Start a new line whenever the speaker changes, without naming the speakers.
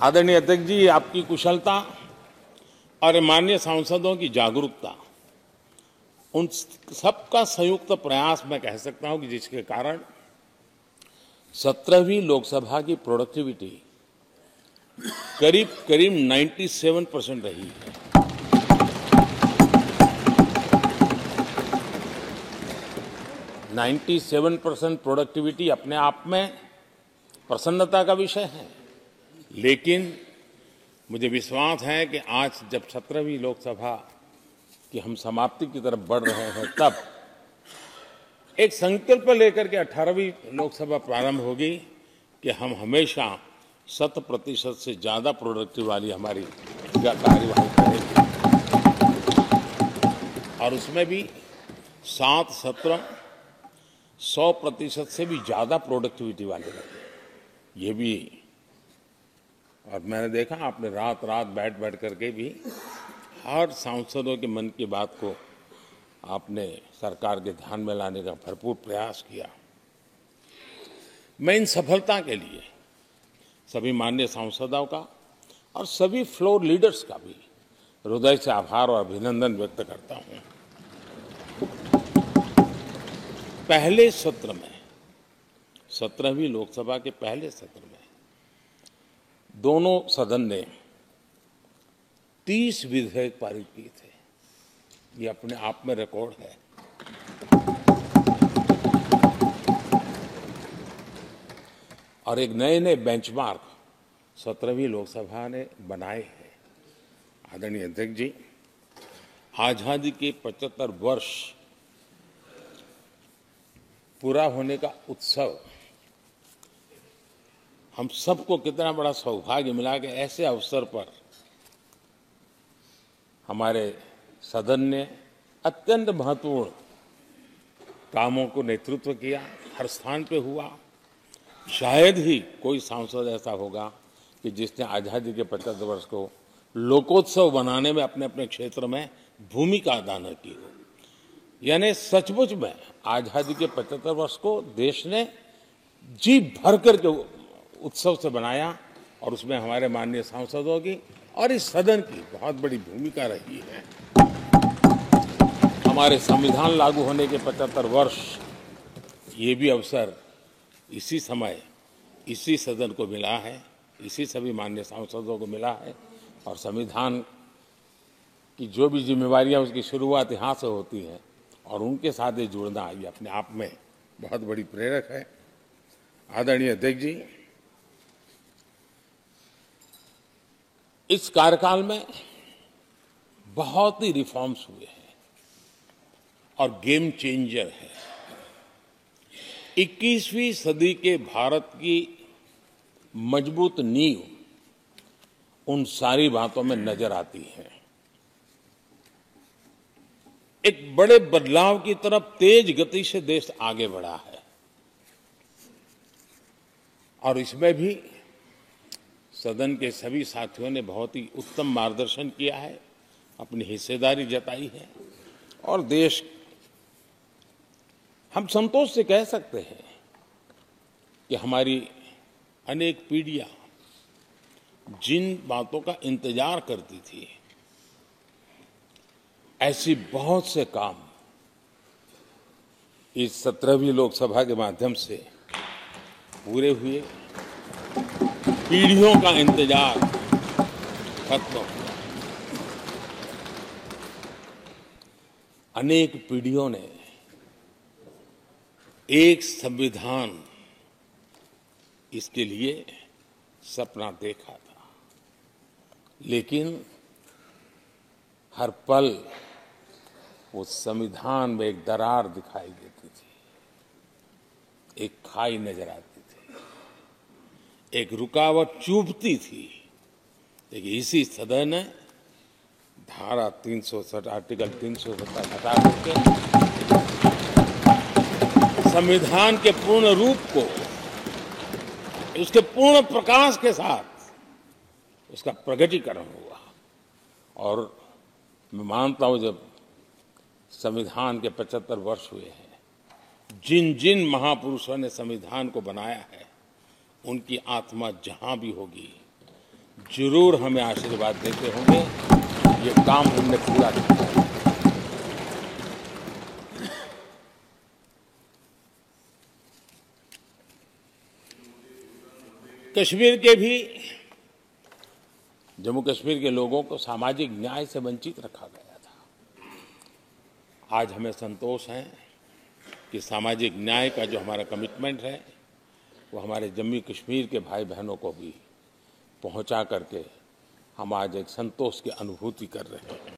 आदरणीय अध्यक्ष जी, आपकी कुशलता और माननीय सांसदों की जागरूकता, उन सबका संयुक्त प्रयास मैं कह सकता हूं कि जिसके कारण 17वीं लोकसभा की प्रोडक्टिविटी करीब करीब 97% रही है। %97 प्रोडक्टिविटी अपने आप में प्रसन्नता का विषय है, लेकिन मुझे विश्वास है कि आज जब 17वीं लोकसभा की हम समाप्ति की तरफ बढ़ रहे हैं, तब एक संकल्प लेकर के 18वीं लोकसभा प्रारंभ होगी कि हम हमेशा 100% से ज्यादा प्रोडक्टिव वाली हमारी कार्यवाही करेंगे और उसमें भी 7 सत्र 100% से भी ज्यादा प्रोडक्टिविटी वाले रहेंगे। ये भी, और मैंने देखा आपने रात रात बैठ करके भी हर सांसदों के मन की बात को आपने सरकार के ध्यान में लाने का भरपूर प्रयास किया। मैं इन सफलता के लिए सभी माननीय सांसदों का और सभी फ्लोर लीडर्स का भी हृदय से आभार और अभिनंदन व्यक्त करता हूं। पहले सत्र में, 17वीं लोकसभा के पहले सत्र में दोनों सदन ने 30 विधेयक पारित किए थे। ये अपने आप में रिकॉर्ड है। और एक नए नए बेंचमार्क 17वीं लोकसभा ने बनाए हैं। आदरणीय अध्यक्ष जी, आजादी के 75 वर्ष पूरा होने का उत्सव, हम सबको कितना बड़ा सौभाग्य मिला कि ऐसे अवसर पर हमारे सदन ने अत्यंत महत्वपूर्ण कामों को नेतृत्व किया, हर स्थान पे हुआ। शायद ही कोई सांसद ऐसा होगा कि जिसने आजादी के 75 वर्ष को लोकोत्सव बनाने में अपने अपने क्षेत्र में भूमिका अदा न की हो। यानी सचमुच में आजादी के 75 वर्ष को देश ने जी भर करके उत्सव से बनाया और उसमें हमारे माननीय सांसदों की और इस सदन की बहुत बड़ी भूमिका रही है। हमारे संविधान लागू होने के 75 वर्ष, ये भी अवसर इसी समय इसी सदन को मिला है, इसी सभी माननीय सांसदों को मिला है। और संविधान की जो भी जिम्मेवारियां, उसकी शुरुआत यहाँ से होती है और उनके साथ जुड़ना ये अपने आप में बहुत बड़ी प्रेरक है। आदरणीय अध्यक्ष जी, इस कार्यकाल में बहुत ही रिफॉर्म्स हुए हैं और गेम चेंजर है। 21वीं सदी के भारत की मजबूत नींव उन सारी बातों में नजर आती है। एक बड़े बदलाव की तरफ तेज गति से देश आगे बढ़ा है और इसमें भी सदन के सभी साथियों ने बहुत ही उत्तम मार्गदर्शन किया है, अपनी हिस्सेदारी जताई है और देश, हम संतोष से कह सकते हैं कि हमारी अनेक पीढ़ियां जिन बातों का इंतजार करती थी, ऐसी बहुत से काम इस 17वीं लोकसभा के माध्यम से पूरे हुए। पीढ़ियों का इंतजार खत्म हुआ। अनेक पीढ़ियों ने एक संविधान, इसके लिए सपना देखा था, लेकिन हर पल उस संविधान में एक दरार दिखाई देती थी, एक खाई नजर आती थी, एक रुकावट चुभती थी। लेकिन इसी सदन ने धारा 360, आर्टिकल 370 हटा करके संविधान के पूर्ण रूप को, उसके पूर्ण प्रकाश के साथ उसका प्रकटीकरण हुआ। और मैं मानता हूं, जब संविधान के 75 वर्ष हुए हैं, जिन जिन महापुरुषों ने संविधान को बनाया है, उनकी आत्मा जहां भी होगी, जरूर हमें आशीर्वाद देते होंगे। ये काम हमने पूरा किया। कश्मीर के भी जम्मू कश्मीर के लोगों को सामाजिक न्याय से वंचित रखा गया था। आज हमें संतोष है कि सामाजिक न्याय का जो हमारा कमिटमेंट है वो हमारे जम्मू कश्मीर के भाई बहनों को भी पहुंचा करके हम आज एक संतोष की अनुभूति कर रहे हैं।